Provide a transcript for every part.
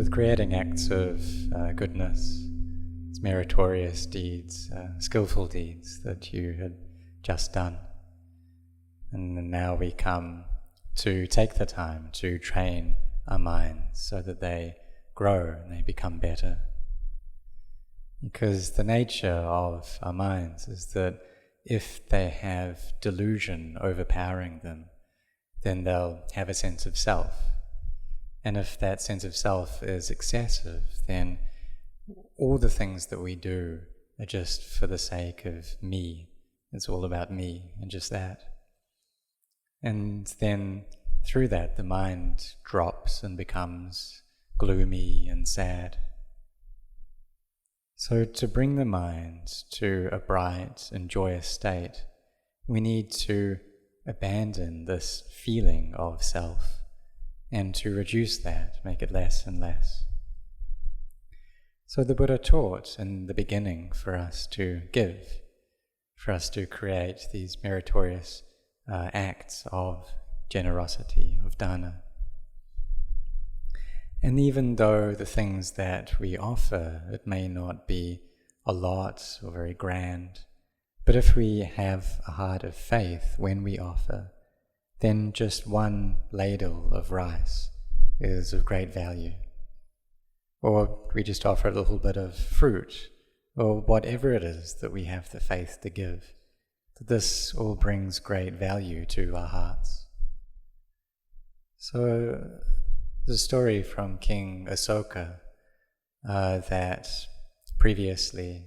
with creating acts of goodness, meritorious deeds, skillful deeds that you had just done. And now we come to take the time to train our minds so that they grow and they become better. Because the nature of our minds is that if they have delusion overpowering them, then they'll have a sense of self. And if that sense of self is excessive, then all the things that we do are just for the sake of me. It's all about me and just that. And then through that, the mind drops and becomes gloomy and sad. So to bring the mind to a bright and joyous state, we need to abandon this feeling of self and to reduce that, make it less and less. So the Buddha taught in the beginning for us to give, for us to create these meritorious acts of generosity, of dana. And even though the things that we offer, it may not be a lot or very grand, but if we have a heart of faith when we offer, then just one ladle of rice is of great value. Or we just offer a little bit of fruit, or whatever it is that we have the faith to give. This all brings great value to our hearts. So the story from King Asoka that previously,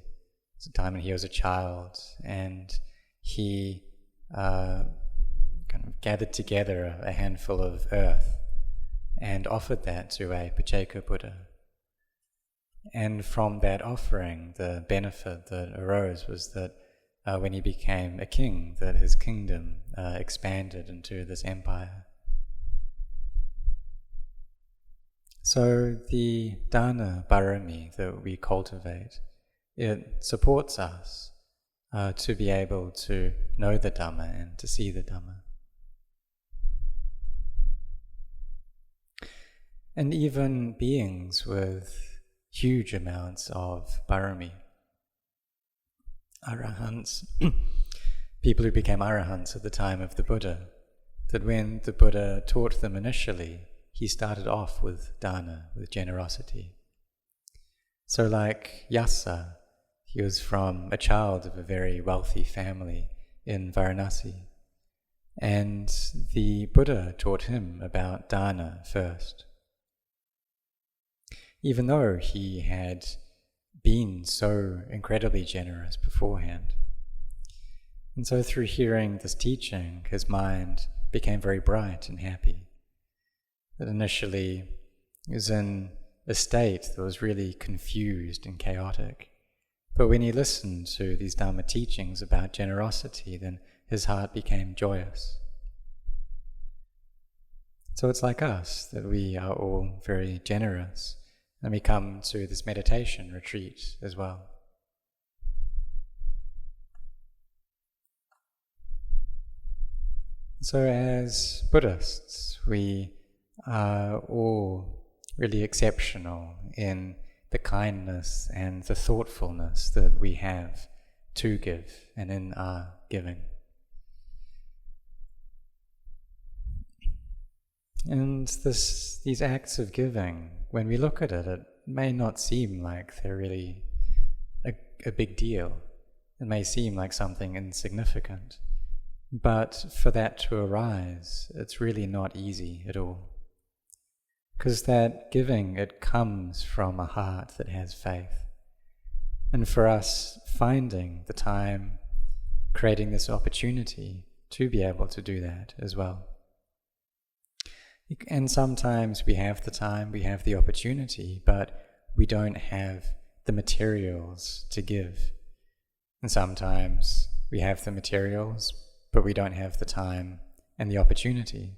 at the time when he was a child, and he kind of gathered together a handful of earth and offered that to a Pacceka Buddha. And from that offering, the benefit that arose was that when he became a king, that his kingdom expanded into this empire. So the dana barami that we cultivate, it supports us to be able to know the Dhamma and to see the Dhamma. And even beings with huge amounts of barami, arahants, people who became arahants at the time of the Buddha, that when the Buddha taught them initially, he started off with dana, with generosity. So like Yasa, he was from a child of a very wealthy family in Varanasi, and the Buddha taught him about dana first. Even though he had been so incredibly generous beforehand. And so through hearing this teaching, his mind became very bright and happy. That initially he was in a state that was really confused and chaotic. But when he listened to these Dhamma teachings about generosity, then his heart became joyous. So it's like us, that we are all very generous, and we come to this meditation retreat as well. So as Buddhists, we are all really exceptional in the kindness and the thoughtfulness that we have to give and in our giving. And these acts of giving, when we look at it, it may not seem like they're really a big deal. It may seem like something insignificant. But for that to arise, it's really not easy at all. Because that giving, it comes from a heart that has faith. And for us, finding the time, creating this opportunity to be able to do that as well. And sometimes we have the time, we have the opportunity, but we don't have the materials to give. And sometimes we have the materials, but we don't have the time and the opportunity.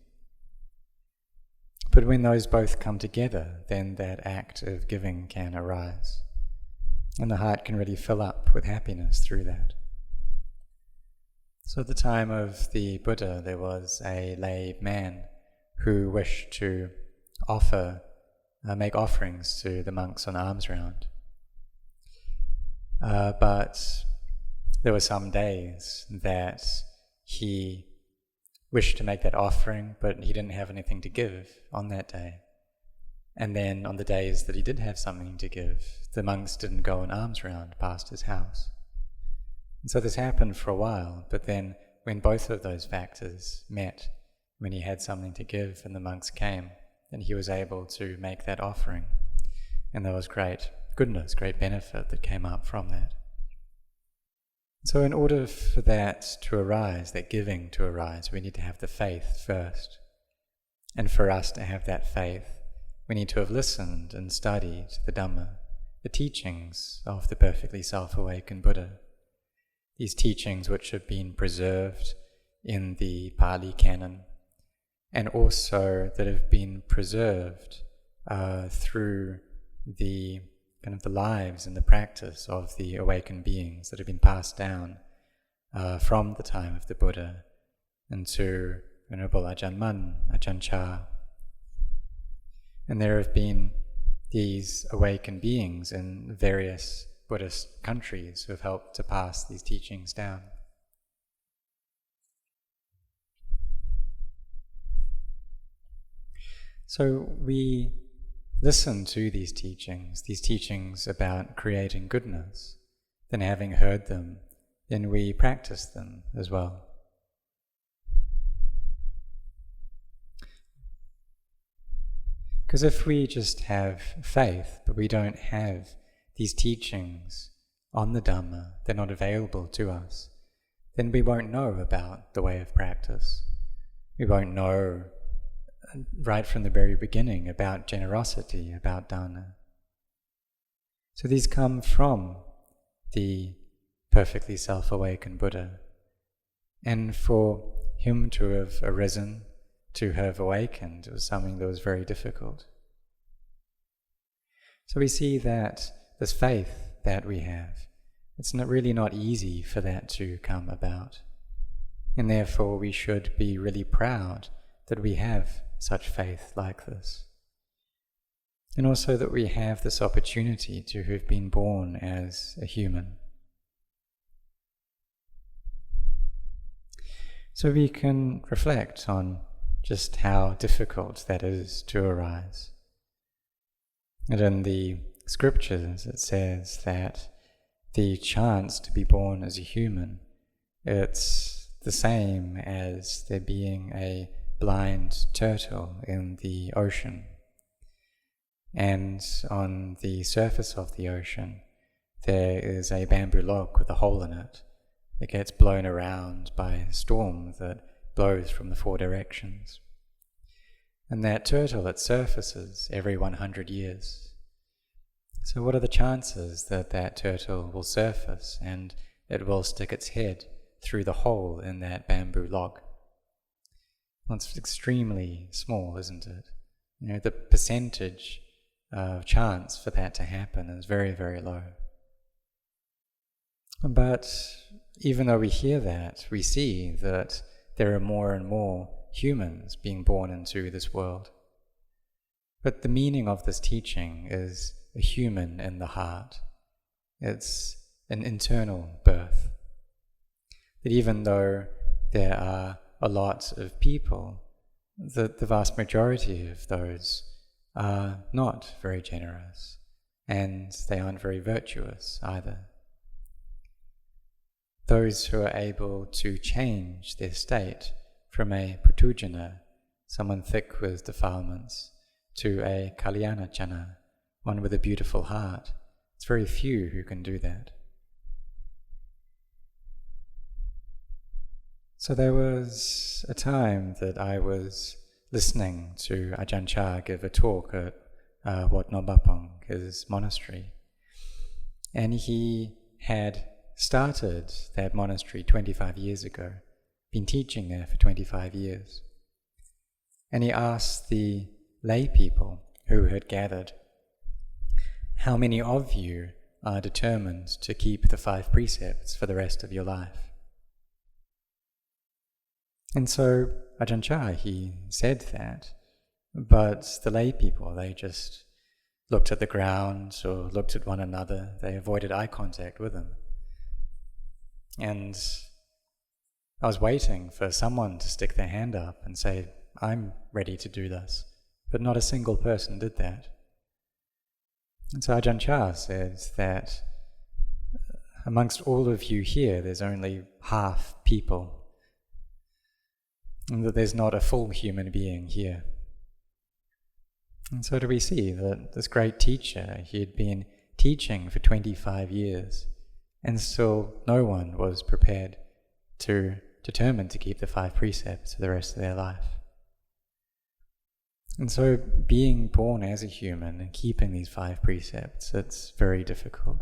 But when those both come together, then that act of giving can arise. And the heart can really fill up with happiness through that. So at the time of the Buddha, there was a lay man who wished to offer make offerings to the monks on alms round. But there were some days that he wished to make that offering, but he didn't have anything to give on that day. And then on the days that he did have something to give, the monks didn't go on alms round past his house. And so this happened for a while, but then when both of those factors met, when he had something to give and the monks came, then he was able to make that offering. And there was great goodness, great benefit that came up from that. So in order for that to arise, that giving to arise, we need to have the faith first. And for us to have that faith, we need to have listened and studied the Dhamma, the teachings of the perfectly self-awakened Buddha. These teachings which have been preserved in the Pali Canon, and also that have been preserved through the the lives and the practice of the awakened beings that have been passed down from the time of the Buddha into Venerable Ajahn Mun, Ajahn Chah. And there have been these awakened beings in various Buddhist countries who have helped to pass these teachings down. So we listen to these teachings about creating goodness. Then having heard them, then we practice them as well. Because if we just have faith, but we don't have these teachings on the Dhamma, they're not available to us, then we won't know about the way of practice. We won't know right from the very beginning about generosity, about dana. So these come from the perfectly self-awakened Buddha. And for him to have arisen, to have awakened, it was something that was very difficult. So we see that this faith that we have, it's really not easy for that to come about. And therefore we should be really proud that we have such faith like this. And also that we have this opportunity to have been born as a human. So we can reflect on just how difficult that is to arise. And in the scriptures it says that the chance to be born as a human, it's the same as there being a blind turtle in the ocean. And on the surface of the ocean there is a bamboo log with a hole in it that gets blown around by a storm that blows from the 4 directions. And that turtle, it surfaces every 100 years. So what are the chances that that turtle will surface and it will stick its head through the hole in that bamboo log? Well, it's extremely small, isn't it? The percentage of chance for that to happen is very, very low. But even though we hear that, we see that there are more and more humans being born into this world. But the meaning of this teaching is a human in the heart. It's an internal birth. That even though there are a lot of people, the vast majority of those are not very generous, and they aren't very virtuous either. Those who are able to change their state from a pratujana, someone thick with defilements, to a kalyanachana, one with a beautiful heart, it's very few who can do that. So there was a time that I was listening to Ajahn Chah give a talk at Wat Marp, his monastery. And he had started that monastery 25 years ago, been teaching there for 25 years. And he asked the lay people who had gathered, how many of you are determined to keep the 5 precepts for the rest of your life? And so Ajahn Chah, he said that, but the lay people, they just looked at the ground or looked at one another. They avoided eye contact with him. And I was waiting for someone to stick their hand up and say, I'm ready to do this. But not a single person did that. And so Ajahn Chah says that amongst all of you here, there's only half people, and that there's not a full human being here. And so do we see that this great teacher, he had been teaching for 25 years, and still no one was prepared to determine to keep the 5 precepts for the rest of their life. And so being born as a human and keeping these 5 precepts, it's very difficult.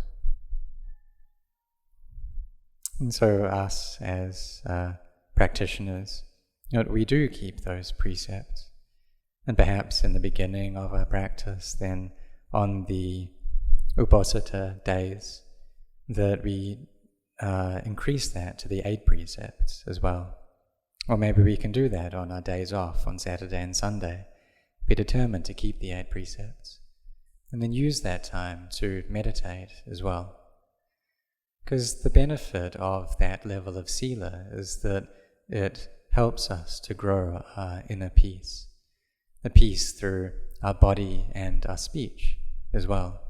And so us as practitioners, we do keep those precepts. And perhaps in the beginning of our practice, then on the Uposatha days, that we increase that to the 8 precepts as well. Or maybe we can do that on our days off, on Saturday and Sunday. Be determined to keep the 8 precepts. And then use that time to meditate as well. Because the benefit of that level of sila is that it helps us to grow our inner peace. The peace through our body and our speech as well.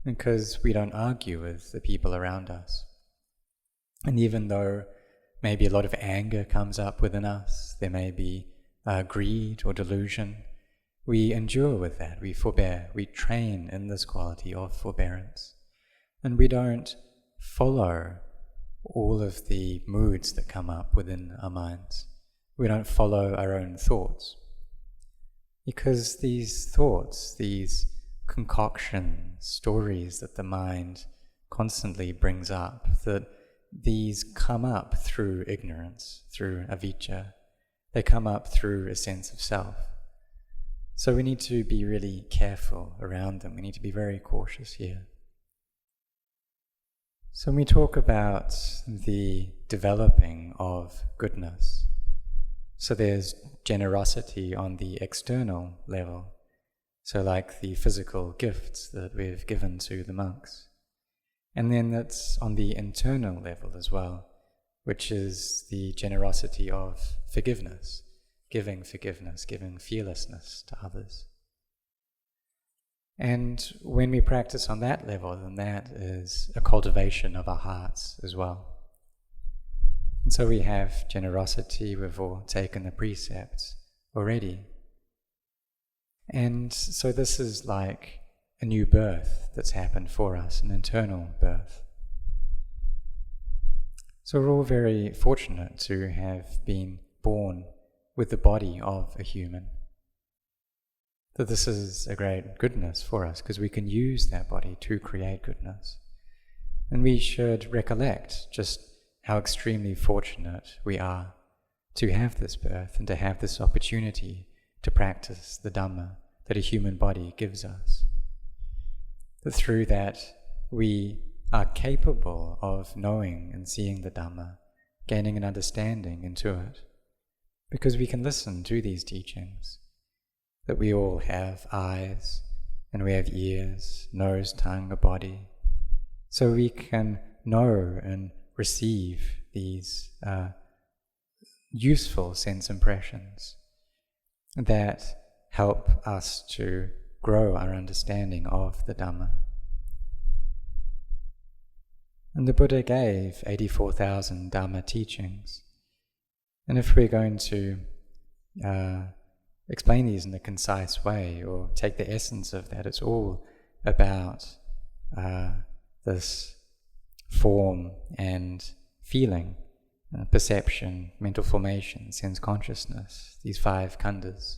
Because we don't argue with the people around us. And even though maybe a lot of anger comes up within us, there may be greed or delusion, we endure with that, we forbear, we train in this quality of forbearance. And we don't follow all of the moods that come up within our minds. We don't follow our own thoughts. Because these thoughts, these concoctions, stories that the mind constantly brings up, that these come up through ignorance, through avijja. They come up through a sense of self. So we need to be really careful around them. We need to be very cautious here. So when we talk about the developing of goodness, so there's generosity on the external level, so like the physical gifts that we've given to the monks. And then that's on the internal level as well, which is the generosity of forgiveness, giving fearlessness to others. And when we practice on that level, then that is a cultivation of our hearts as well. And so we have generosity, we've all taken the precepts already. And so this is like a new birth that's happened for us, an internal birth. So we're all very fortunate to have been born with the body of a human. That this is a great goodness for us, because we can use that body to create goodness. And we should recollect just how extremely fortunate we are to have this birth and to have this opportunity to practice the Dhamma that a human body gives us. That through that we are capable of knowing and seeing the Dhamma, gaining an understanding into it, because we can listen to these teachings. That we all have eyes, and we have ears, nose, tongue, a body. So we can know and receive these useful sense impressions that help us to grow our understanding of the Dhamma. And the Buddha gave 84,000 Dhamma teachings. And if we're going to explain these in a concise way, or take the essence of that, it's all about this form and feeling, perception, mental formation, sense consciousness, these 5 khandhas,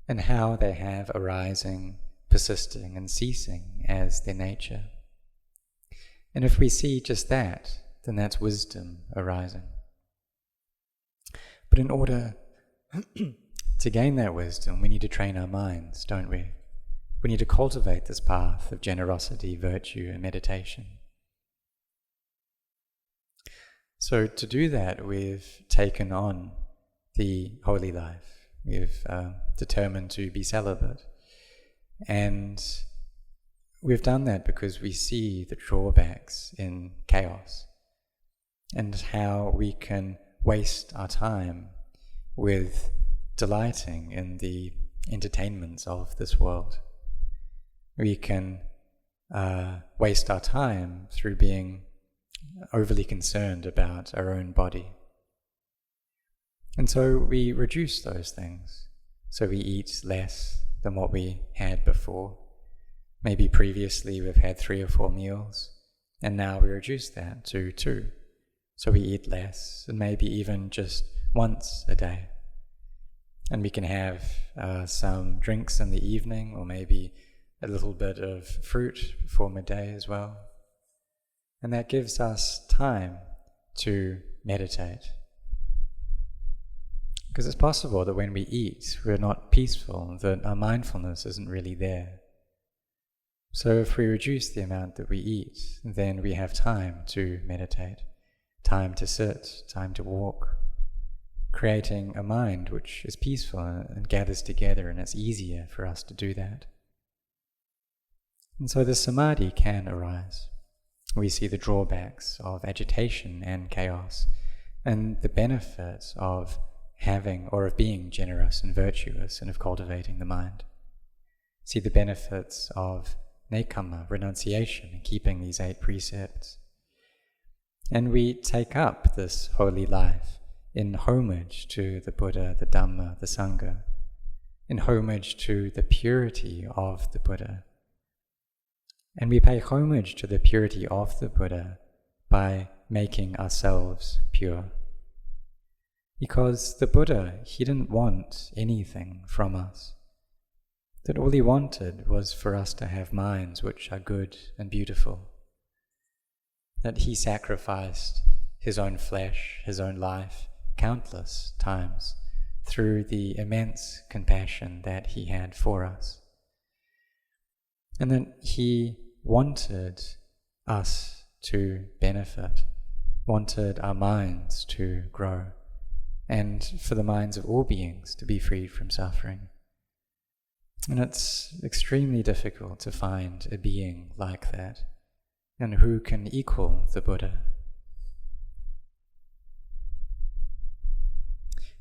and how they have arising, persisting, and ceasing as their nature. And if we see just that, then that's wisdom arising. But in order to gain that wisdom, we need to train our minds, don't we? We need to cultivate this path of generosity, virtue, and meditation. So to do that, we've taken on the holy life. We've determined to be celibate. And we've done that because we see the drawbacks in chaos and how we can waste our time with delighting in the entertainments of this world. We can waste our time through being overly concerned about our own body. And so we reduce those things. So we eat less than what we had before. Maybe previously we've had 3 or 4 meals, and now we reduce that to 2. So we eat less, and maybe even just once a day. And we can have some drinks in the evening, or maybe a little bit of fruit before midday as well. And that gives us time to meditate. Because it's possible that when we eat, we're not peaceful, that our mindfulness isn't really there. So if we reduce the amount that we eat, then we have time to meditate, time to sit, time to walk, creating a mind which is peaceful and gathers together, and it's easier for us to do that. And so the samadhi can arise. We see the drawbacks of agitation and chaos, and the benefit of having or of being generous and virtuous and of cultivating the mind. See the benefits of nekkhamma, renunciation, and keeping these 8 precepts. And we take up this holy life in homage to the Buddha, the Dhamma, the Sangha, in homage to the purity of the Buddha. And we pay homage to the purity of the Buddha by making ourselves pure. Because the Buddha, he didn't want anything from us. That all he wanted was for us to have minds which are good and beautiful. That he sacrificed his own flesh, his own life, countless times through the immense compassion that he had for us. And that he wanted us to benefit, wanted our minds to grow, and for the minds of all beings to be freed from suffering. And it's extremely difficult to find a being like that, and who can equal the Buddha.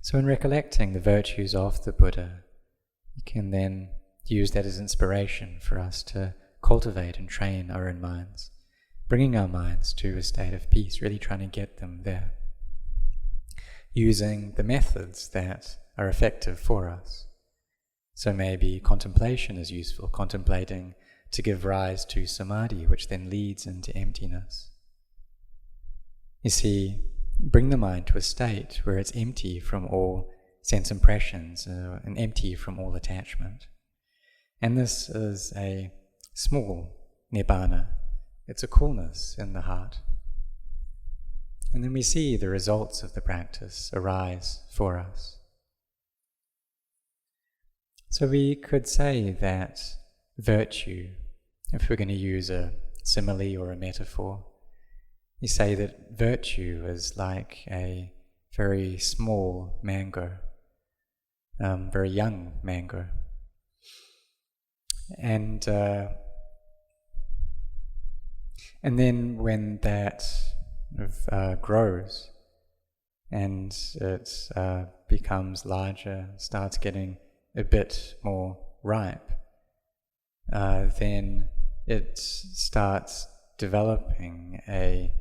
So in recollecting the virtues of the Buddha, you can then use that as inspiration for us to cultivate and train our own minds, bringing our minds to a state of peace, really trying to get them there, using the methods that are effective for us. So maybe contemplation is useful, contemplating to give rise to samadhi, which then leads into emptiness. You see, bring the mind to a state where it's empty from all sense impressions and empty from all attachment. And this is a small nibbana. It's a coolness in the heart. And then we see the results of the practice arise for us. So we could say that virtue, if we're going to use a simile or a metaphor, you say that virtue is like a very small mango, very young mango. And then when that grows and it becomes larger, starts getting a bit more ripe, then it starts developing a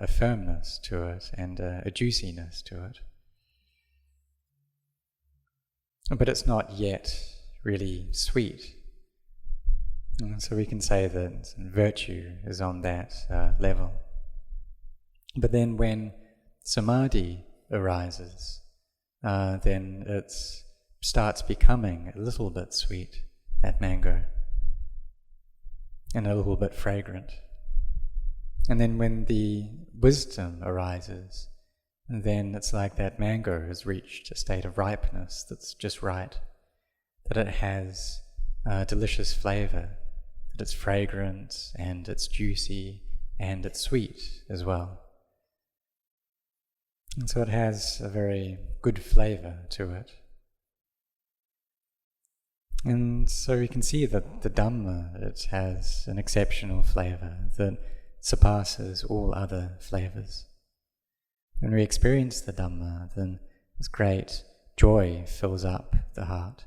firmness to it and a juiciness to it. But it's not yet really sweet. And so we can say that virtue is on that level. But then when samadhi arises, then it starts becoming a little bit sweet, that mango, and a little bit fragrant. And then when the wisdom arises, then it's like that mango has reached a state of ripeness that's just right, that it has delicious flavor, that it's fragrant and it's juicy and it's sweet as well. And so it has a very good flavor to it. And so we can see that the Dhamma, it has an exceptional flavor that surpasses all other flavors. When we experience the Dhamma, then this great joy fills up the heart,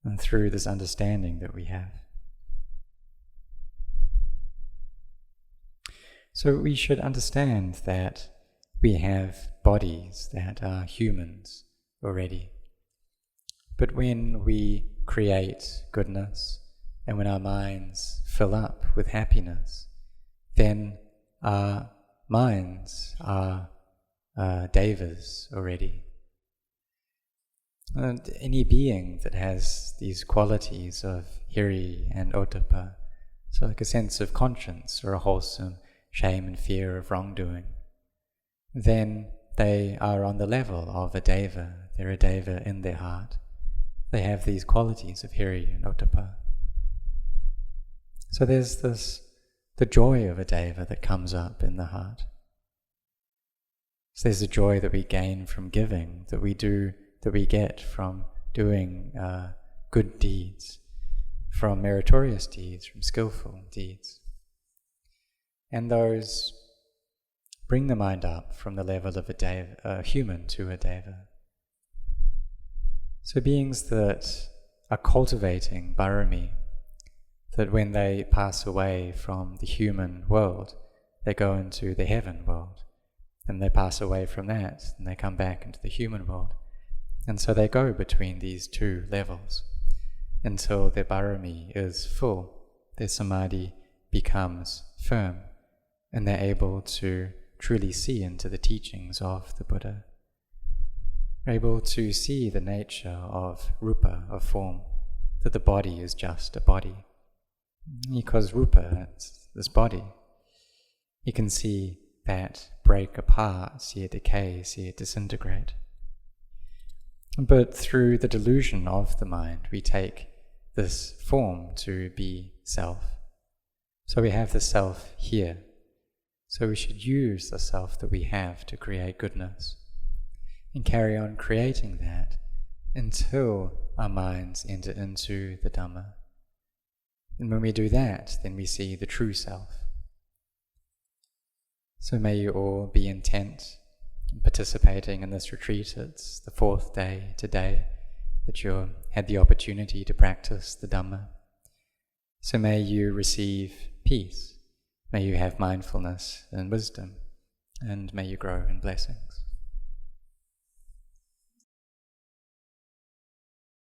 and through this understanding that we have. So we should understand that we have bodies that are humans already. But when we create goodness, and when our minds fill up with happiness, then our minds are Devas already. And any being that has these qualities of hiri and ottappa, so like a sense of conscience or a wholesome shame and fear of wrongdoing, then they are on the level of a Deva. They're a Deva in their heart. They have these qualities of hiri and ottappa. So there's the joy of a Deva that comes up in the heart. So there's the joy that we gain from giving, that we get from doing good deeds, from meritorious deeds, from skillful deeds. And those bring the mind up from the level of a human to a Deva. So beings that are cultivating barami, that when they pass away from the human world, they go into the heaven world. And they pass away from that, and they come back into the human world. And so they go between these two levels until their barami is full, their samadhi becomes firm, and they're able to truly see into the teachings of the Buddha. They're able to see the nature of rupa, of form, that the body is just a body. Because rupa, it's this body, you can see that break apart, see it decay, see it disintegrate. But through the delusion of the mind, we take this form to be self. So we have the self here. So we should use the self that we have to create goodness, and carry on creating that until our minds enter into the Dhamma. And when we do that, then we see the true self. So may you all be intent in participating in this retreat. It's the 4th day today that you had the opportunity to practice the Dhamma. So may you receive peace, may you have mindfulness and wisdom, and may you grow in blessings.